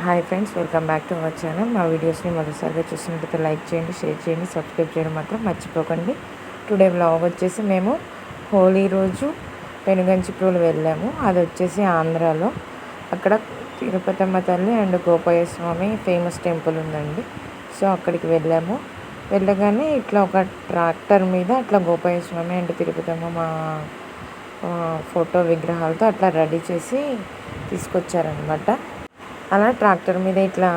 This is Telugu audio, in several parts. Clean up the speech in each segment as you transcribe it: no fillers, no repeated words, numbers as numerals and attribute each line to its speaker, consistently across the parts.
Speaker 1: Hi friends, welcome back to our channel. మా వీడియోస్ని మొదటిసారిగా చూసినట్లయితే లైక్ చేయండి, షేర్ చేయండి, సబ్స్క్రైబ్ చేయడం మాత్రం మర్చిపోకండి. టుడే వ్లాగ్ వచ్చేసి మేము హోలీ రోజు పెనుగంచిప్రోలు వెళ్ళాము. అది వచ్చేసి ఆంధ్రాలో. అక్కడ తిరుపతమ్మ తల్లి and Gopayya Swamy famous temple ఉందండి. సో అక్కడికి వెళ్ళాము. వెళ్ళగానే ఇట్లా ఒక ట్రాక్టర్ మీద అట్లా గోపయ్య స్వామి అండ్ తిరుపతమ్మ మా ఫోటో విగ్రహాలతో అట్లా రెడీ చేసి తీసుకొచ్చారనమాట. అలా ట్రాక్టర్ మీద ఇట్లా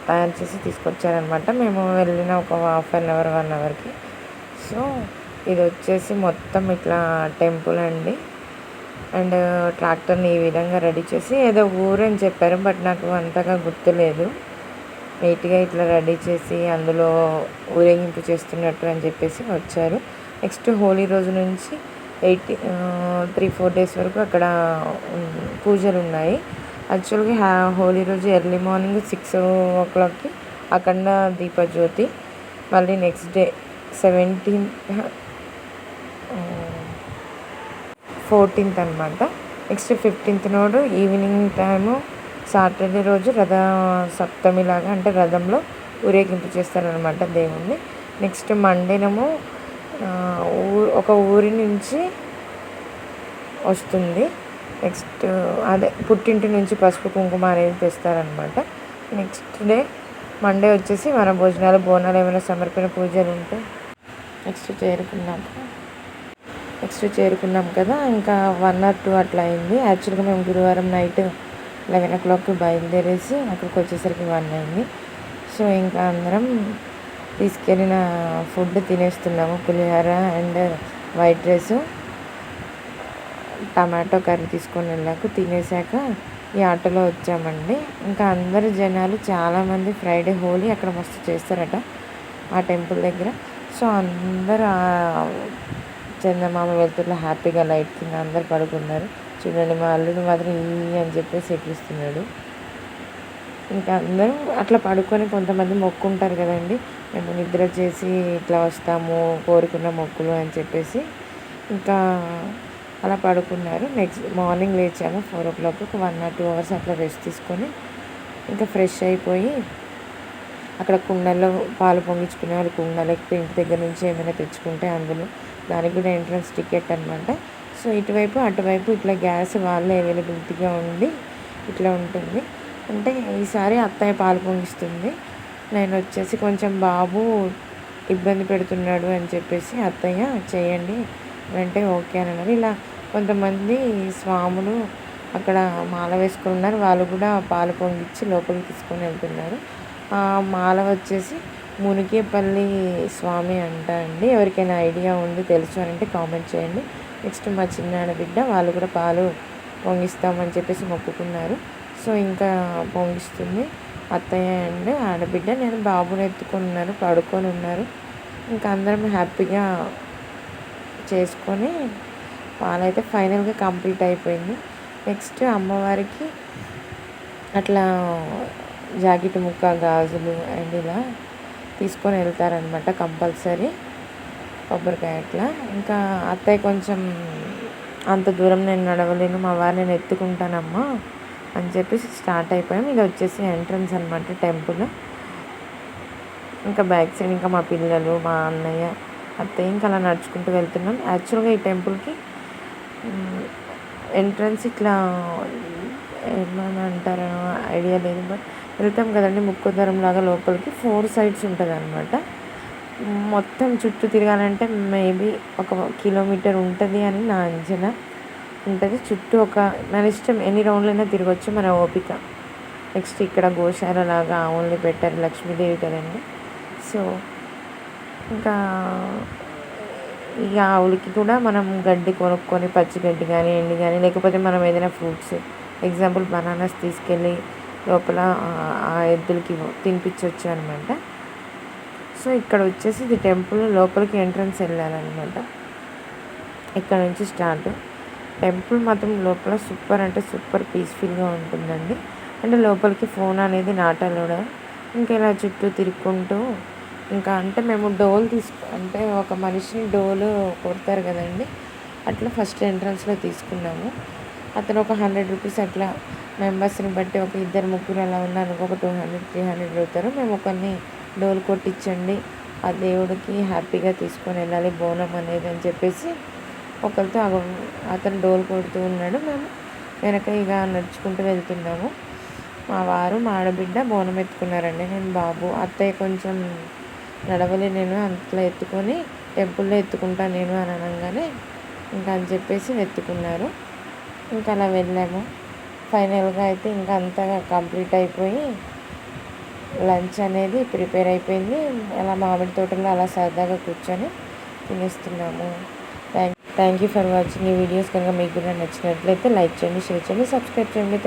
Speaker 1: తయారు చేసి తీసుకొచ్చారనమాట. మేము వెళ్ళిన ఒక హాఫ్ అన్ అవర్ 1 అవర్కి. సో ఇది వచ్చేసి మొత్తం ఇట్లా టెంపుల్ అండి. అండ్ ట్రాక్టర్ని ఈ విధంగా రెడీ చేసి ఏదో ఊరని చెప్పారు, బట్ నాకు అంతగా గుర్తులేదు. నీట్గా ఇట్లా రెడీ చేసి అందులో ఊరేగింపు చేస్తున్నట్టు అని చెప్పేసి వచ్చారు. నెక్స్ట్ హోలీ రోజు నుంచి 3-4 డేస్ వరకు అక్కడ పూజలు ఉన్నాయి. యాక్చువల్గా హోలీ రోజు ఎర్లీ మార్నింగ్ 6 o'clockకి అఖండ దీపజ్యోతి. మళ్ళీ నెక్స్ట్ డే 14th అనమాట. నెక్స్ట్ 15th నాడు ఈవినింగ్ టైము సాటర్డే రోజు రథ సప్తమి లాగా, అంటే రథంలో ఊరేగింపు చేస్తారనమాట దేవుణ్ణి. నెక్స్ట్ మండేనేమో ఒక ఊరి నుంచి వస్తుంది. నెక్స్ట్ అదే పుట్టింటి నుంచి పసుపు కుంకుమ అనేది తెస్తారనమాట. నెక్స్ట్ డే మండే వచ్చేసి మన భోజనాలు, బోనాలు, ఏమైనా సమర్పణ పూజలు ఉంటే నెక్స్ట్ చేరుకున్నాం కదా. ఇంకా 1 or 2 అట్లా అయింది. యాక్చువల్గా మేము గురువారం నైట్ 11 o'clock బయలుదేరేసి అక్కడికి వచ్చేసరికి 1 అయింది. సో ఇంకా అందరం తీసుకెళ్ళిన ఫుడ్ తినేస్తున్నాము. Pulihora and white rice, tomato curry తీసుకొని వెళ్ళాక తినేసాక ఈ ఆటోలో వచ్చామండి. ఇంకా అందరు జనాలు చాలామంది ఫ్రైడే హోలీ అక్కడ మస్తు చేస్తారట ఆ టెంపుల్ దగ్గర. సో అందరూ చందమామ వెళ్తున్న హ్యాపీగా లైట్ కింద అందరు పడుకున్నారు. చూడండి, మా అల్లుడు మాత్రం ఈ అని చెప్పేసి ఎక్కిస్తున్నాడు. ఇంకా అందరూ అట్లా పడుకొని కొంతమంది మొక్కుంటారు కదండి, మేము నిద్ర చేసి ఇట్లా వస్తాము కోరుకున్న మొక్కులు అని చెప్పేసి ఇంకా అలా పడుకున్నారు. నెక్స్ట్ మార్నింగ్ లేచాము 4 o'clock. 1 or 2 hours అట్లా రెస్ట్ తీసుకొని ఇంకా ఫ్రెష్ అయిపోయి అక్కడ కుండల్లో పాలు పొంగించుకునే వాళ్ళు కుండ, లేకపోతే ఇంటి దగ్గర నుంచి ఏమైనా తెచ్చుకుంటే అందులో దానికి కూడా ఎంట్రన్స్ టికెట్ అనమాట. సో ఇటువైపు అటువైపు ఇట్లా గ్యాస్ వాళ్ళే అవైలబిలిటీగా ఉండి ఇట్లా ఉంటుంది. అంటే ఈసారి అత్తయ్య పాలు పొంగిస్తుంది. నేను వచ్చేసి కొంచెం బాబు ఇబ్బంది పెడుతున్నాడు అని చెప్పేసి అత్తయ్య చేయండి అంటే ఓకే అని అన్నారు. ఇలా కొంతమంది స్వాములు అక్కడ మాల వేసుకుని ఉన్నారు. వాళ్ళు కూడా పాలు పొంగిచ్చి లోపలికి తీసుకొని వెళ్తున్నారు. ఆ మాల వచ్చేసి మునికేపల్లి స్వామి అంట అండి. ఎవరికైనా ఐడియా ఉంది, తెలుసు అని అంటే కామెంట్ చేయండి. నెక్స్ట్ మా చిన్నాన్న బిడ్డ, వాళ్ళు కూడా పాలు పొంగిస్తామని చెప్పేసి మొక్కుకున్నారు. సో ఇంకా పొంగిస్తుంది అత్తయ్య అండ్ ఆడబిడ్డ. నేను బాబుని ఎత్తుకొని ఉన్నారు, పడుకొని ఉన్నారు. ఇంకా అందరం హ్యాపీగా చేసుకొని పాలైతే ఫైనల్గా కంప్లీట్ అయిపోయింది. నెక్స్ట్ అమ్మవారికి అట్లా జాకెట్ ముక్క, గాజులు అండ్ ఇలా తీసుకొని వెళ్తారనమాట కంపల్సరీ, కొబ్బరికాయ అట్లా. ఇంకా అత్తయ్య కొంచెం అంత దూరం నేను నడవలేను, మా వారు నేను ఎత్తుకుంటానమ్మా అని చెప్పేసి స్టార్ట్ అయిపోయాం. ఇది వచ్చేసి ఎంట్రన్స్ అనమాట టెంపుల్. ఇంకా బ్యాక్ సైడ్ ఇంకా మా పిల్లలు, మా అన్నయ్య, అత్తయ్య ఇంకా అలా నడుచుకుంటూ వెళ్తున్నాం. యాక్చువల్గా ఈ టెంపుల్కి ఎంట్రన్స్ ఇట్లా ఏమని అంటారో ఐడియా లేదు, బట్ వెళ్తాం కదండి ముక్కుదరం లాగా లోపలికి 4 sides ఉంటుంది అనమాట. మొత్తం చుట్టూ తిరగాలంటే మేబీ 1 kilometer ఉంటుంది అని నా అంచనా ఉంటుంది. చుట్టూ మన ఇష్టం ఎన్ని రౌండ్లైనా తిరగచ్చు, మన ఓపిక. నెక్స్ట్ ఇక్కడ గోశాల లాగా ఆవుల్ని పెట్టారు, లక్ష్మీదేవి కదండి. సో ఇంకా ఈ ఆవులకి కూడా మనం గడ్డి కొనుక్కొని, పచ్చి గడ్డి కానీ ఎండి కానీ, లేకపోతే మనం ఏదైనా ఫ్రూట్స్, ఎగ్జాంపుల్ బనానాస్ తీసుకెళ్ళి లోపల ఆ ఎద్దులకి తినిపించవచ్చు అనమాట. సో ఇక్కడ వచ్చేసి ఇది టెంపుల్ లోపలికి ఎంట్రన్స్ వెళ్ళాలన్నమాట. ఇక్కడ నుంచి స్టార్ట్. టెంపుల్ మాత్రం లోపల సూపర్ అంటే సూపర్ పీస్ఫుల్గా ఉంటుందండి. అంటే లోపలికి ఫోన్ అనేది నాట్ అలౌడ్. ఇంకా ఇలా చుట్టూ తిరుక్కుంటూ ఇంకా అంటే మేము అంటే ఒక మనిషిని డోలు కొడతారు కదండి, అట్లా ఫస్ట్ ఎంట్రన్స్లో తీసుకున్నాము. అతను ఒక 100 rupees అట్లా మెంబర్స్ని బట్టి ఒక ఇద్దరు ముగ్గురు అలా ఉన్నారు, ఒక 200 300 అడుగుతారు. మేము ఒకరిని డోలు కొట్టించండి, ఆ దేవుడికి హ్యాపీగా తీసుకొని వెళ్ళాలి బోనం అనేది అని చెప్పేసి ఒకరితో అతను డోలు కొడుతూ ఉన్నాడు. మేము వెనక ఇక నడుచుకుంటూ వెళ్తున్నాము. మా వారు మా ఆడబిడ్డ బోనం ఎత్తుకున్నారండి. నేను బాబు అత్తయ్య కొంచెం నడవలే, నేను అంతలో ఎత్తుకొని టెంపుల్లో ఎత్తుకుంటా నేను అని అనగానే ఇంకా అని చెప్పేసి ఎత్తుకున్నారు. ఇంకా అలా వెళ్ళాము. ఫైనల్గా అయితే ఇంకా అంతగా కంప్లీట్ అయిపోయి లంచ్ అనేది ప్రిపేర్ అయిపోయింది. అలా మామిడి తోటలో అలా సరదాగా కూర్చొని తినేస్తున్నాము. Thank you for watching. ఈ వీడియోస్ కనుక మీకు కూడా నచ్చినట్లయితే లైక్ చేయండి, షేర్ చేయండి, సబ్స్క్రైబ్ చేయండి.